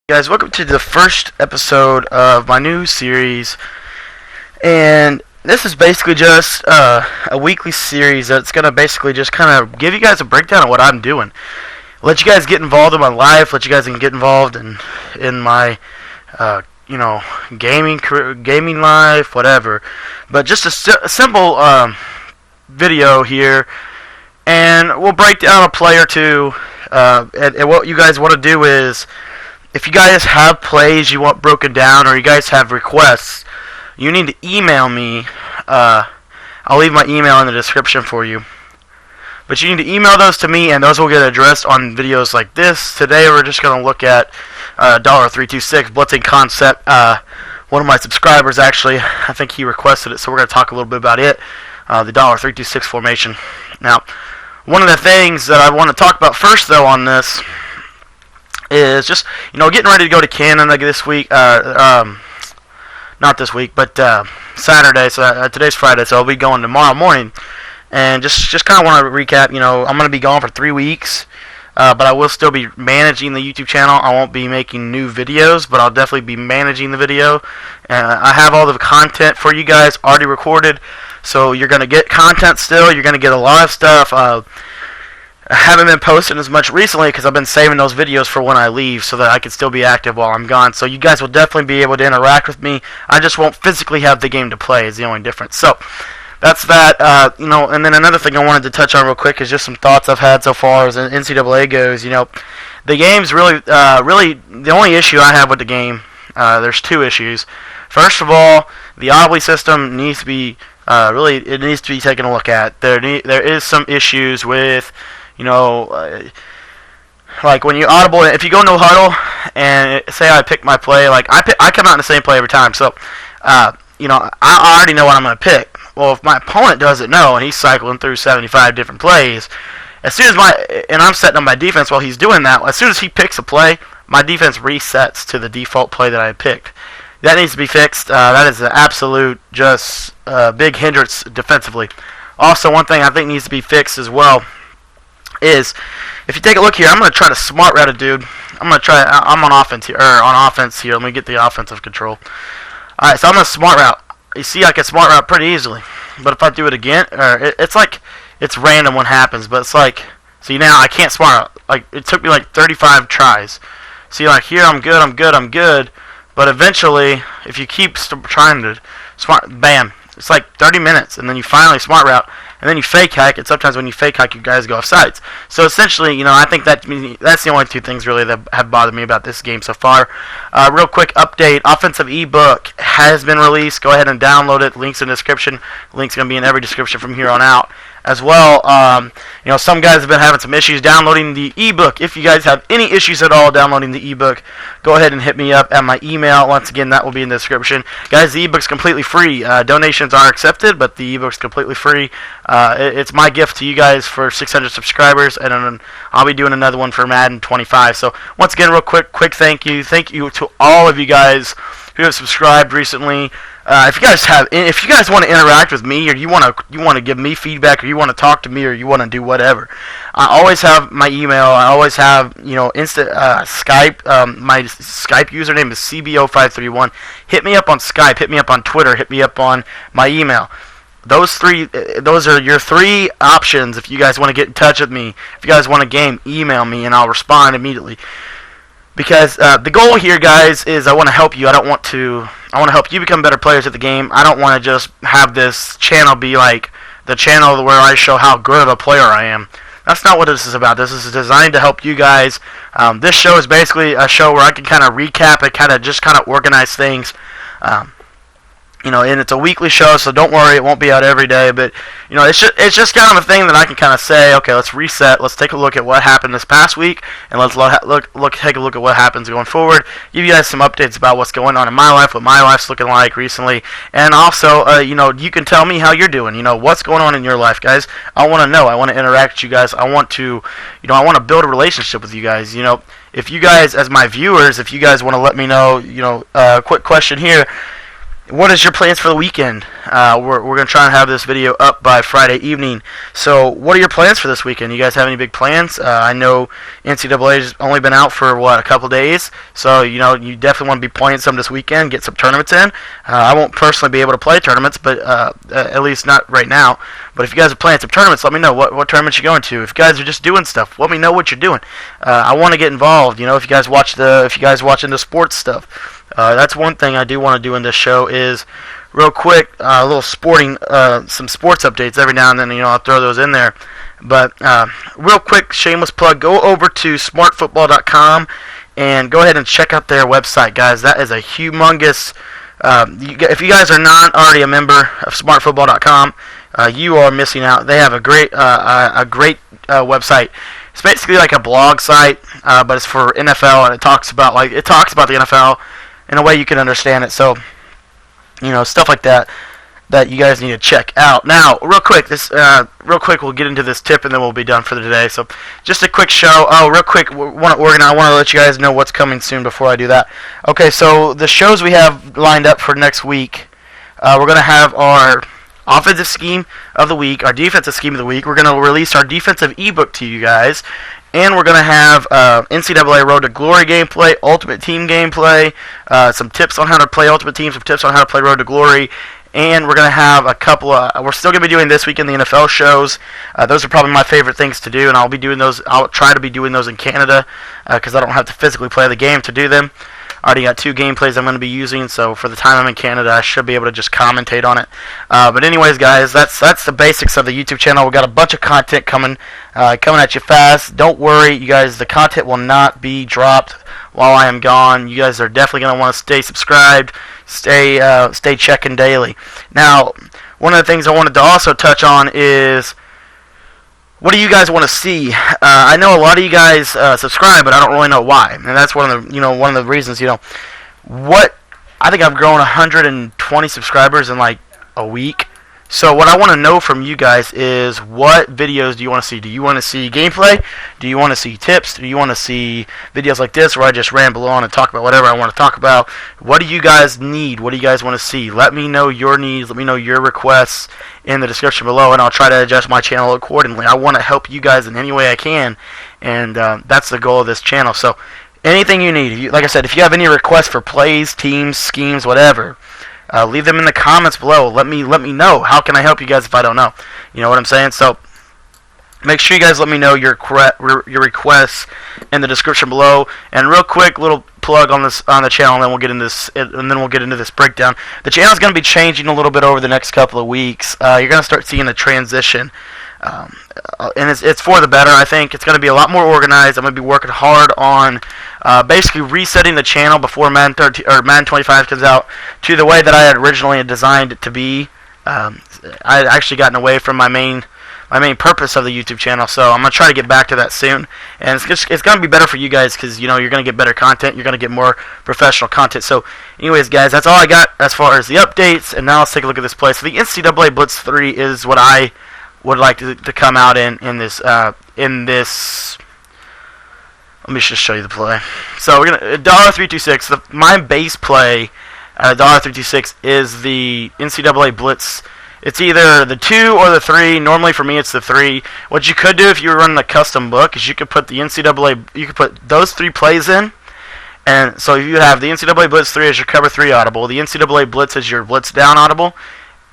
Guys, welcome to the first episode of my new series, and this is basically just a weekly series that's going to basically just kind of give you guys a breakdown of what I'm doing. Let you guys get involved in my life, let you guys get involved in my gaming life, whatever. But just a simple video here, and we'll break down a play or two, and what you guys want to do is, if you guys have plays you want broken down or you guys have requests, you need to email me. I'll leave my email in the description for you. But you need to email those to me, and those will get addressed on videos like this. Today we're just going to look at $326 blitzing concept. One of my subscribers actually, I think he requested it, so we're going to talk a little bit about it. The $326 formation. Now, one of the things that I want to talk about first though on this is just, getting ready to go to Canada this week, not this week, but Saturday, so today's Friday, so I'll be going tomorrow morning, and just kind of want to recap, I'm going to be gone for 3 weeks, but I will still be managing the YouTube channel. I won't be making new videos, but I'll definitely be managing the video. I have all the content for you guys already recorded, so you're going to get content still, you're going to get a lot of stuff. I haven't been posting as much recently because I've been saving those videos for when I leave so that I can still be active while I'm gone. So you guys will definitely be able to interact with me. I just won't physically have the game to play is the only difference. So that's that. And then another thing I wanted to touch on real quick is just some thoughts I've had so far as NCAA goes. The game's really the only issue I have with the game. There's two issues. First of all, the audible system needs to be it needs to be taken a look at. There is some issues with like when you audible, if you go no huddle and say I pick my play, like I come out in the same play every time, so I already know what I'm going to pick. Well, if my opponent doesn't know and he's cycling through 75 different plays, as soon as I'm setting up my defense while he's doing that, as soon as he picks a play, my defense resets to the default play that I picked. That needs to be fixed. That is an absolute just big hindrance defensively. Also, one thing I think needs to be fixed as well is, if you take a look here, I'm going to try to smart route a dude. I'm on offense here. Let me get the offensive control. Alright, so I'm going to smart route. You see, I can smart route pretty easily. But if I do it again, it's random what happens. But it's like, see now I can't smart route. Like, it took me like 35 tries. See, like here I'm good. But eventually, if you keep trying to bam, it's like 30 minutes, and then you finally smart route, and then you fake hike, and sometimes when you fake hike, you guys go off sides. So essentially, I think that's the only two things really that have bothered me about this game so far. Real quick update, offensive ebook has been released. Go ahead and download it. Link's in the description. Link's going to be in every description from here on out. As well, some guys have been having some issues downloading the ebook. If you guys have any issues at all downloading the ebook, go ahead and hit me up at my email. Once again, that will be in the description. Guys, the ebook's completely free. Donations are accepted, but the ebook's completely free. It's my gift to you guys for 600 subscribers, and I'll be doing another one for Madden 25. So once again, real quick thank you. Thank you to all of you guys who have subscribed recently. If you guys want to interact with me, or you want to give me feedback, or you want to talk to me, or you want to do whatever, I always have my email. I always have Skype. My Skype username is CBO531. Hit me up on Skype. Hit me up on Twitter. Hit me up on my email. Those are your three options if you guys want to get in touch with me. If you guys want a game, email me and I'll respond immediately. Because the goal here, guys, is I want to help you. I want to help you become better players at the game. I don't want to just have this channel be like the channel where I show how good of a player I am. That's not what this is about. This is designed to help you guys. This show is basically a show where I can kind of recap and kind of organize things. And it's a weekly show, so don't worry, it won't be out every day. But it's just kind of a thing that I can kind of say, okay, let's reset, let's take a look at what happened this past week, and let's take a look at what happens going forward. Give you guys some updates about what's going on in my life, what my life's looking like recently, and also, you can tell me how you're doing. What's going on in your life, guys. I want to know. I want to interact with you guys. I want to build a relationship with you guys. If you guys, as my viewers, if you guys want to let me know, quick question here. What is your plans for the weekend? We're going to try and have this video up by Friday evening. So what are your plans for this weekend? You guys have any big plans? I know NCAA has only been out for, a couple days. So, you definitely want to be playing some this weekend, get some tournaments in. I won't personally be able to play tournaments, but at least not right now. But if you guys are playing some tournaments, let me know what tournaments you're going to. If you guys are just doing stuff, let me know what you're doing. I want to get involved. If you guys watching the sports stuff. That's one thing I do want to do in this show is, real quick, a little some sports updates every now and then. I'll throw those in there. But real quick, shameless plug, go over to smartfootball.com and go ahead and check out their website, guys. That is a humongous. If you guys are not already a member of smartfootball.com, you are missing out. They have a great website. It's basically like a blog site, but it's for NFL, and it talks about the NFL in a way you can understand it. So, stuff like that you guys need to check out. Now, real quick, we'll get into this tip, and then we'll be done for the day. So, just a quick show. Oh, real quick, I want to let you guys know what's coming soon before I do that. Okay, so the shows we have lined up for next week, we're going to have our offensive scheme of the week, our defensive scheme of the week. We're going to release our defensive ebook to you guys. And we're going to have NCAA Road to Glory gameplay, Ultimate Team gameplay, some tips on how to play Ultimate Team, some tips on how to play Road to Glory. And we're going to have a couple of, we're still going to be doing this week in the NFL shows. Those are probably my favorite things to do, and I'll try to be doing those in Canada because I don't have to physically play the game to do them. I already got 2 gameplays I'm going to be using, so for the time I'm in Canada, I should be able to just commentate on it. But anyways, guys, that's the basics of the YouTube channel. We got a bunch of content coming at you fast. Don't worry, you guys. The content will not be dropped while I am gone. You guys are definitely going to want to stay subscribed, stay checking daily. Now, one of the things I wanted to also touch on is, what do you guys want to see? I know a lot of you guys subscribe, but I don't really know why. And that's one of the reasons. I think I've grown 120 subscribers in like a week. So what I want to know from you guys is, what videos do you want to see? Do you want to see gameplay? Do you want to see tips? Do you want to see videos like this where I just ramble on and talk about whatever I want to talk about? What do you guys need? What do you guys want to see? Let me know your needs. Let me know your requests in the description below, and I'll try to adjust my channel accordingly. I want to help you guys in any way I can, and that's the goal of this channel. So anything you need, like I said, if you have any requests for plays, teams, schemes, whatever, leave them in the comments below. Let me know. How can I help you guys if I don't know? You know what I'm saying? So make sure you guys let me know your requests in the description below. And real quick, little plug on the channel, and then we'll get into this breakdown. The channel is going to be changing a little bit over the next couple of weeks. You're going to start seeing a transition. And it's for the better. I think it's going to be a lot more organized. I'm going to be working hard on basically resetting the channel before Madden 25 comes out to the way that I had originally designed it to be. I had actually gotten away from my main purpose of the YouTube channel, so I'm going to try to get back to that soon. And it's going to be better for you guys because you're going to get better content. You're going to get more professional content. So anyways, guys, that's all I got as far as the updates. And now let's take a look at this play. So the NCAA Blitz 3 is what I would like to come out in this. Let me just show you the play. So we're gonna $326. My base play at $326 is the NCAA Blitz. It's either the 2 or the 3. Normally for me it's the 3. What you could do if you were running a custom book is you could put the you could put those 3 plays in. And so you have the NCAA Blitz 3 as your cover 3 audible, the NCAA Blitz as your blitz down audible,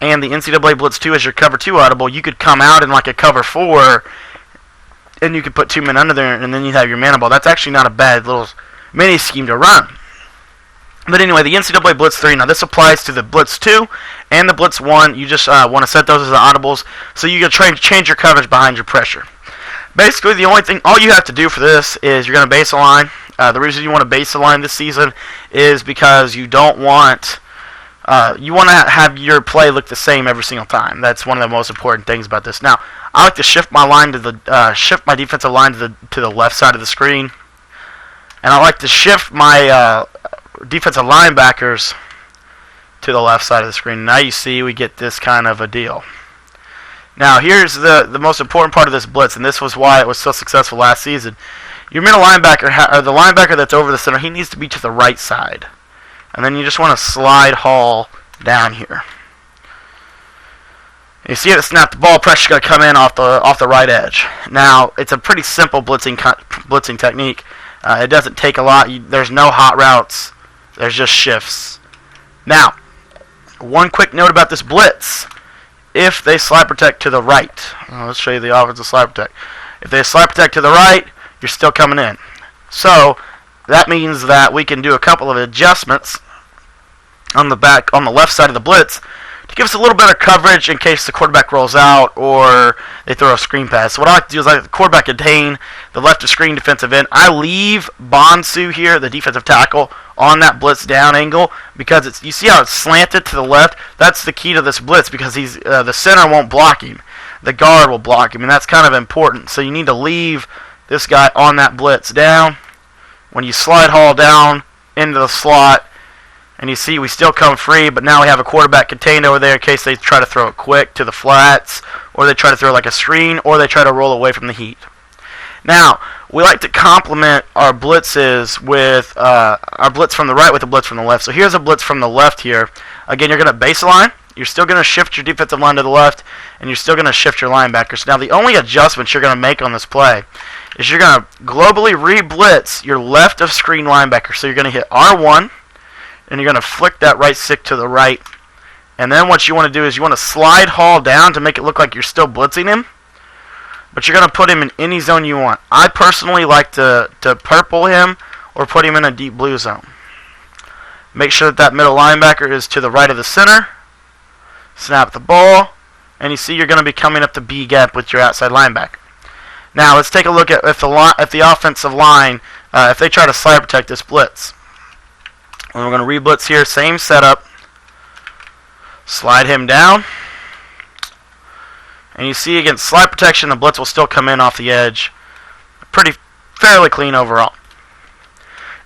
and the NCAA Blitz 2 as your cover 2 audible. You could come out in like a cover 4, and you could put 2 men under there, and then you have your mana ball. That's actually not a bad little mini scheme to run. But anyway, the NCAA Blitz 3, now this applies to the Blitz 2 and the Blitz 1. You just want to set those as the audibles, so you can change your coverage behind your pressure. Basically, all you have to do for this is you're going to base align. The reason you want to base align this season is because you don't want You want to have your play look the same every single time. That's one of the most important things about this. Now, I like to shift my line to the shift my defensive line to the left side of the screen, and I like to shift my defensive linebackers to the left side of the screen. Now you see we get this kind of a deal. Now here's the most important part of this blitz, and this was why it was so successful last season. Your middle linebacker, or the linebacker that's over the center, he needs to be to the right side. And then you just want to slide haul down here. You see it snap the ball, pressure's going to come in off the right edge. Now, it's a pretty simple blitzing technique. It doesn't take a lot. There's no hot routes. There's just shifts. Now, one quick note about this blitz. If they slide protect to the right, let's show you the offensive slide protect. If they slide protect to the right, you're still coming in. So that means that we can do a couple of adjustments on the left side of the blitz to give us a little better coverage in case the quarterback rolls out or they throw a screen pass. So what I like to do is I let the quarterback contain the left of screen defensive end. I leave Bonsu here, the defensive tackle, on that blitz down angle because you see how it's slanted to the left? That's the key to this blitz because the center won't block him. The guard will block him, and that's kind of important. So you need to leave this guy on that blitz down. When you slide haul down into the slot, and you see we still come free, but now we have a quarterback contained over there in case they try to throw it quick to the flats, or they try to throw like a screen, or they try to roll away from the heat. Now, we like to complement our blitzes with our blitz from the right with a blitz from the left. So here's a blitz from the left here. Again, you're going to baseline. You're still going to shift your defensive line to the left, and you're still going to shift your linebackers. Now, the only adjustments you're going to make on this play is you're going to globally re-blitz your left of screen linebacker. So you're going to hit R1, and you're going to flick that right stick to the right. And then what you want to do is you want to slide haul down to make it look like you're still blitzing him. But you're going to put him in any zone you want. I personally like to purple him or put him in a deep blue zone. Make sure that middle linebacker is to the right of the center. Snap the ball. And you see you're going to be coming up the B gap with your outside linebacker. Now let's take a look at if the offensive line, if they try to slide protect this blitz. And we're going to re-blitz here. Same setup. Slide him down. And you see against slide protection, the blitz will still come in off the edge. Fairly clean overall.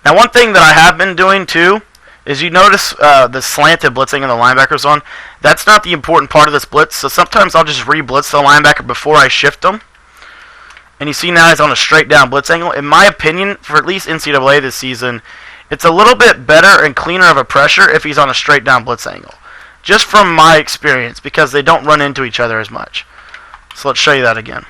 Now one thing that I have been doing too is you notice the slanted blitzing in the linebacker zone. That's not the important part of this blitz. So sometimes I'll just re-blitz the linebacker before I shift them. And you see now he's on a straight down blitz angle. In my opinion, for at least NCAA this season, it's a little bit better and cleaner of a pressure if he's on a straight down blitz angle. Just from my experience, because they don't run into each other as much. So let's show you that again.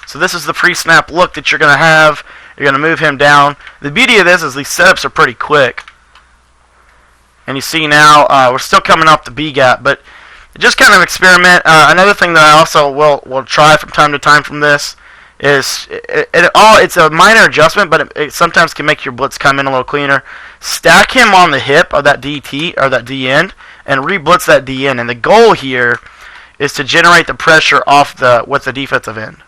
So this is the pre-snap look that you're going to have. You're going to move him down. The beauty of this is these setups are pretty quick. And you see now we're still coming off the B gap, but just kind of experiment. Another thing that I also will try from time to time from this is it's a minor adjustment, but it sometimes can make your blitz come in a little cleaner. Stack him on the hip of that DT or that D end and re-blitz that D end. And the goal here is to generate the pressure with the defensive end.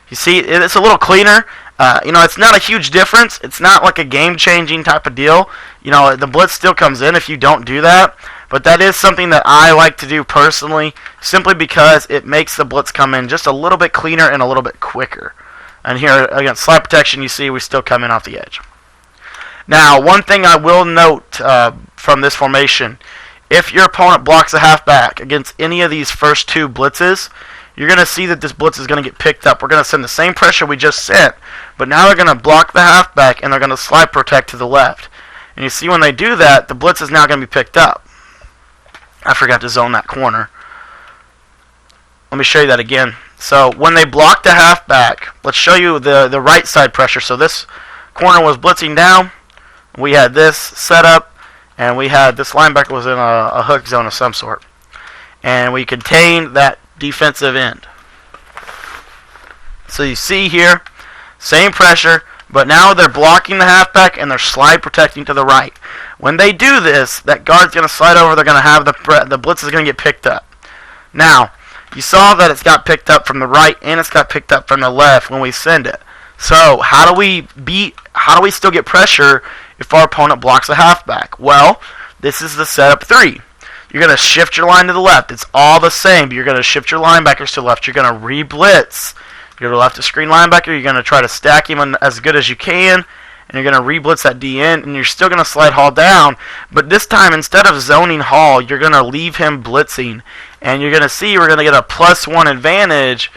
You see, it's a little cleaner. It's not a huge difference. It's not like a game-changing type of deal. The blitz still comes in if you don't do that. But that is something that I like to do personally, simply because it makes the blitz come in just a little bit cleaner and a little bit quicker. And here, against slide protection, you see we still come in off the edge. Now, one thing I will note from this formation, if your opponent blocks a halfback against any of these first two blitzes, you're going to see that this blitz is going to get picked up. We're going to send the same pressure we just sent, but now they're going to block the halfback and they're going to slide protect to the left. And you see when they do that, the blitz is now going to be picked up. I forgot to zone that corner. Let me show you that again. So when they block the halfback, let's show you the right side pressure. So this corner was blitzing down. We had this set up. And we had this linebacker was in a hook zone of some sort. And we contained that defensive end. So you see here, same pressure, but now they're blocking the halfback and they're slide protecting to the right. When they do this, that guard's going to slide over. They're going to have the blitz is going to get picked up. Now, you saw that it's got picked up from the right and it's got picked up from the left when we send it. So how do we still get pressure if our opponent blocks a halfback? Well, this is the setup 3. You're going to shift your line to the left. It's all the same, but you're going to shift your linebackers to the left. You're going to re-blitz. You're going to left a screen linebacker. You're going to try to stack him as good as you can, and you're going to re-blitz that D end, and you're still going to slide Hall down. But this time, instead of zoning Hall, you're going to leave him blitzing, and you're going to see we're going to get a +1 advantage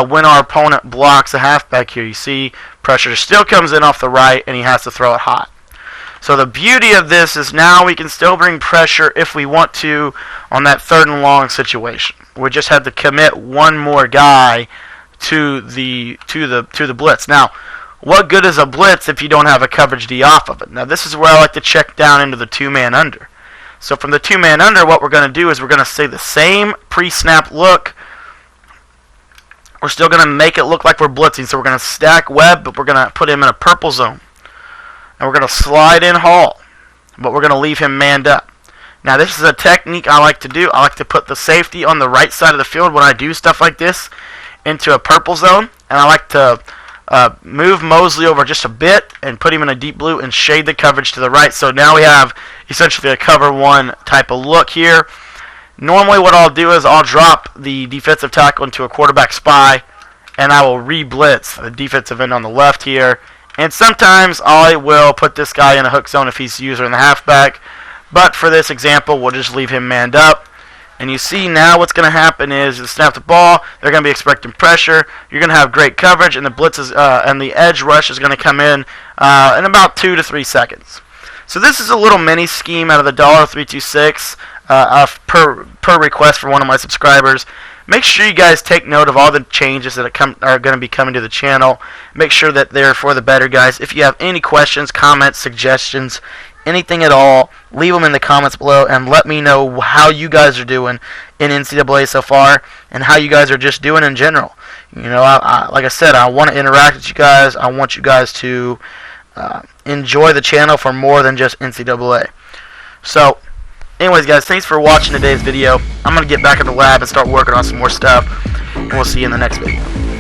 when our opponent blocks a halfback here. You see pressure still comes in off the right, and he has to throw it hot. So the beauty of this is now we can still bring pressure if we want to on that 3rd and long situation. We just had to commit one more guy to the blitz. Now, what good is a blitz if you don't have a coverage D off of it? Now, this is where I like to check down into the 2-man under. So from the 2-man under, what we're going to do is we're going to say the same pre-snap look. We're still going to make it look like we're blitzing. So we're going to stack Webb, but we're going to put him in a purple zone. And we're going to slide in Hall, but we're going to leave him manned up. Now, this is a technique I like to do. I like to put the safety on the right side of the field when I do stuff like this into a purple zone. And I like to move Mosley over just a bit and put him in a deep blue and shade the coverage to the right. So now we have essentially a cover 1 type of look here. Normally what I'll do is I'll drop the defensive tackle into a quarterback spy, and I will re-blitz the defensive end on the left here. And sometimes I will put this guy in a hook zone if he's user in the halfback. But for this example, we'll just leave him manned up. And you see now what's going to happen is you snap the ball, they're going to be expecting pressure. You're going to have great coverage, and the blitz is, and the edge rush is going to come in about 2 to 3 seconds. So this is a little mini scheme out of the $326 per request for one of my subscribers. Make sure you guys take note of all the changes that are going to be coming to the channel. Make sure that they're for the better, guys. If you have any questions, comments, suggestions, anything at all, leave them in the comments below and let me know how you guys are doing in NCAA so far and how you guys are just doing in general. You know, like I said, I want to interact with you guys. I want you guys to enjoy the channel for more than just NCAA. So, anyways, guys, thanks for watching today's video. I'm going to get back in the lab and start working on some more stuff, and we'll see you in the next video.